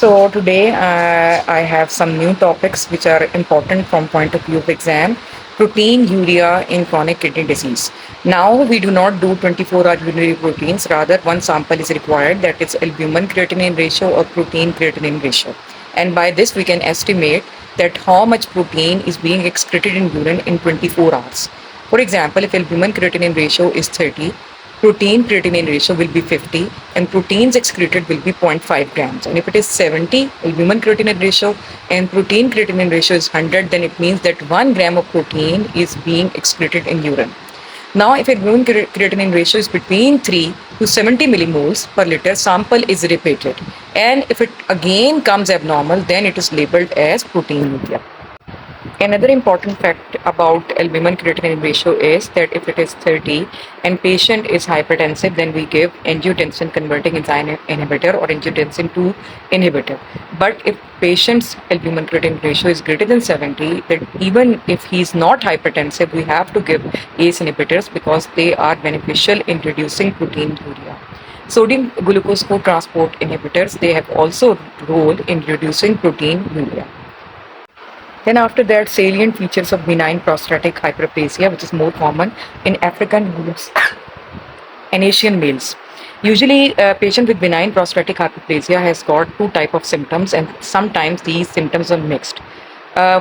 So today I have some new topics which are important from point of view of exam. Protein urea in chronic kidney disease. Now we do not do 24-hour urinary proteins. Rather, one sample is required, that is albumin creatinine ratio or protein creatinine ratio. And by this we can estimate that how much protein is being excreted in urine in 24 hours. For example, if albumin creatinine ratio is 30, protein creatinine ratio will be 50 and proteins excreted will be zero point 0.5 grams. And if it is 70 albumin creatinine ratio and protein creatinine ratio is 100, then it means that 1 gram of protein is being excreted in urine. Now, if albumin creatinine ratio is between 3 to 70 millimoles per liter, sample is repeated. And if it again comes abnormal, then it is labeled as proteinuria. Another important fact about albumin creatinine ratio is that if it is 30 and patient is hypertensive, then we give angiotensin converting enzyme inhibitor or angiotensin 2 inhibitor. But if patient's albumin creatinine ratio is greater than 70, then even if he is not hypertensive, we have to give ACE inhibitors because they are beneficial in reducing proteinuria. Sodium glucose co-transport inhibitors, they have also role in reducing proteinuria. Then after that, salient features of benign prostatic hyperplasia, which is more common in African males and Asian males. Usually, a patient with benign prostatic hyperplasia has got two types of symptoms, and sometimes these symptoms are mixed.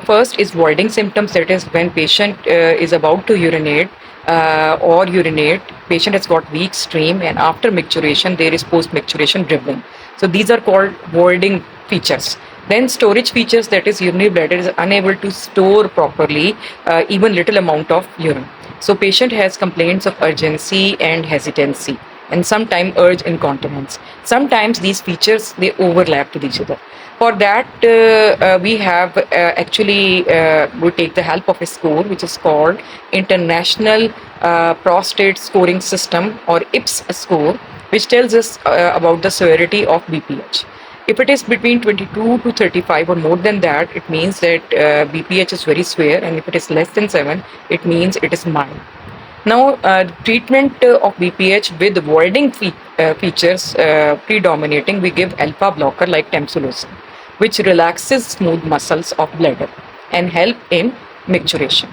First is voiding symptoms, that is when patient is about to urinate or urinate, patient has got weak stream, and after micturition there is post-micturition dribbling. So these are called voiding features. Then storage features, that is urinary bladder is unable to store properly even little amount of urine. So patient has complaints of urgency and hesitancy and sometimes urge incontinence. Sometimes these features, they overlap with each other. For that, we have we take the help of a score which is called International Prostate Scoring System or IPS score, which tells us about the severity of BPH. If it is between 22 to 35 or more than that, it means that BPH is very severe, and if it is less than 7, it means it is mild. Now, treatment of BPH with voiding features predominating, we give alpha blocker like tamsulosin, which relaxes smooth muscles of bladder and help in micturition.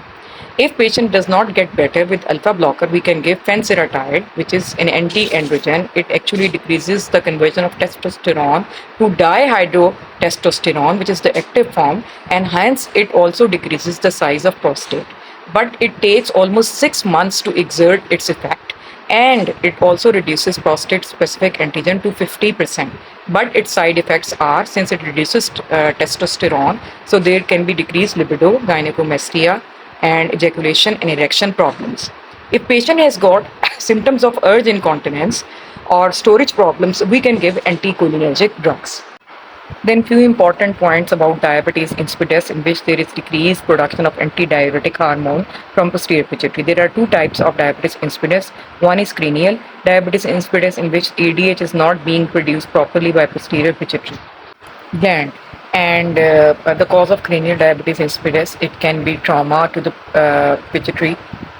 If patient does not get better with alpha blocker, we can give fenseratide, which is an anti-androgen. It actually decreases the conversion of testosterone to dihydrotestosterone, which is the active form, and hence it also decreases the size of prostate. But it takes almost 6 months to exert its effect, and it also reduces prostate specific antigen to 50%. But its side effects are, since it reduces testosterone, so there can be decreased libido, gynecomastia, and ejaculation and erection problems. If patient has got symptoms of urge incontinence or storage problems, we can give anticholinergic drugs. Then few important points about diabetes insipidus, in which there is decreased production of antidiuretic hormone from posterior pituitary. There are two types of diabetes insipidus. One is cranial diabetes insipidus, in which ADH is not being produced properly by posterior pituitary gland. And the cause of cranial diabetes insipidus, it can be trauma to the pituitary,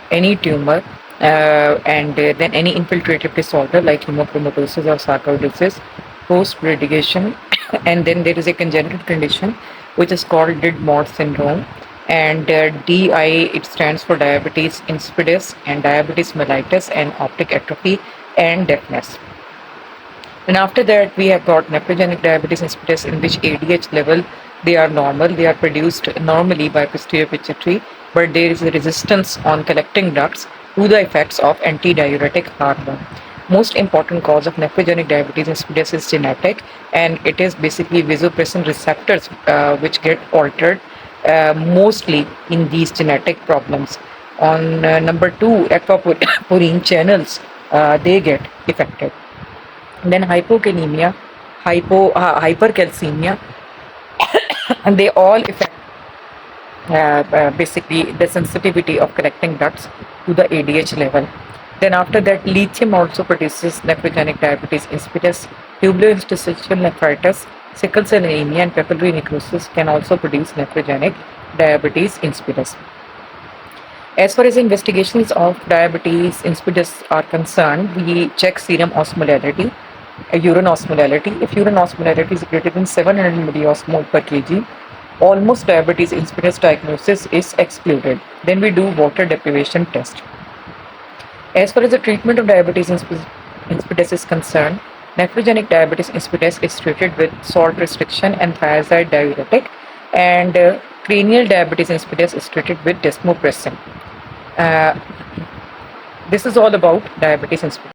any tumor, and then any infiltrative disorder like hemochromatosis or sarcoidosis, post-radiation, and then there is a congenital condition which is called Did-Mott syndrome, and DI, it stands for diabetes insipidus, and diabetes mellitus, and optic atrophy and deafness. And after that, we have got nephrogenic diabetes insipidus, in which ADH level, they are normal, they are produced normally by posterior pituitary, but there is a resistance on collecting ducts to the effects of antidiuretic hormone. Most important cause of nephrogenic diabetes insipidus is genetic, and it is basically vasopressin receptors which get altered mostly in these genetic problems. On number 2, aquaporine channels, they get affected. Then hypokalemia, hypercalcemia, and they all affect basically the sensitivity of collecting ducts to the ADH level. Then after that, lithium also produces nephrogenic diabetes insipidus. Tubular interstitial nephritis, sickle cell anemia, and papillary necrosis can also produce nephrogenic diabetes insipidus. As far as investigations of diabetes insipidus are concerned, we check serum osmolality, urine osmolality. If urine osmolality is greater than 700 milliosmol per kg, almost diabetes insipidus diagnosis is excluded. Then we do water deprivation test. As far as the treatment of diabetes insipidus is concerned, nephrogenic diabetes insipidus is treated with salt restriction and thiazide diuretic, and cranial diabetes insipidus is treated with desmopressin. Uh, this is all about diabetes insipidus.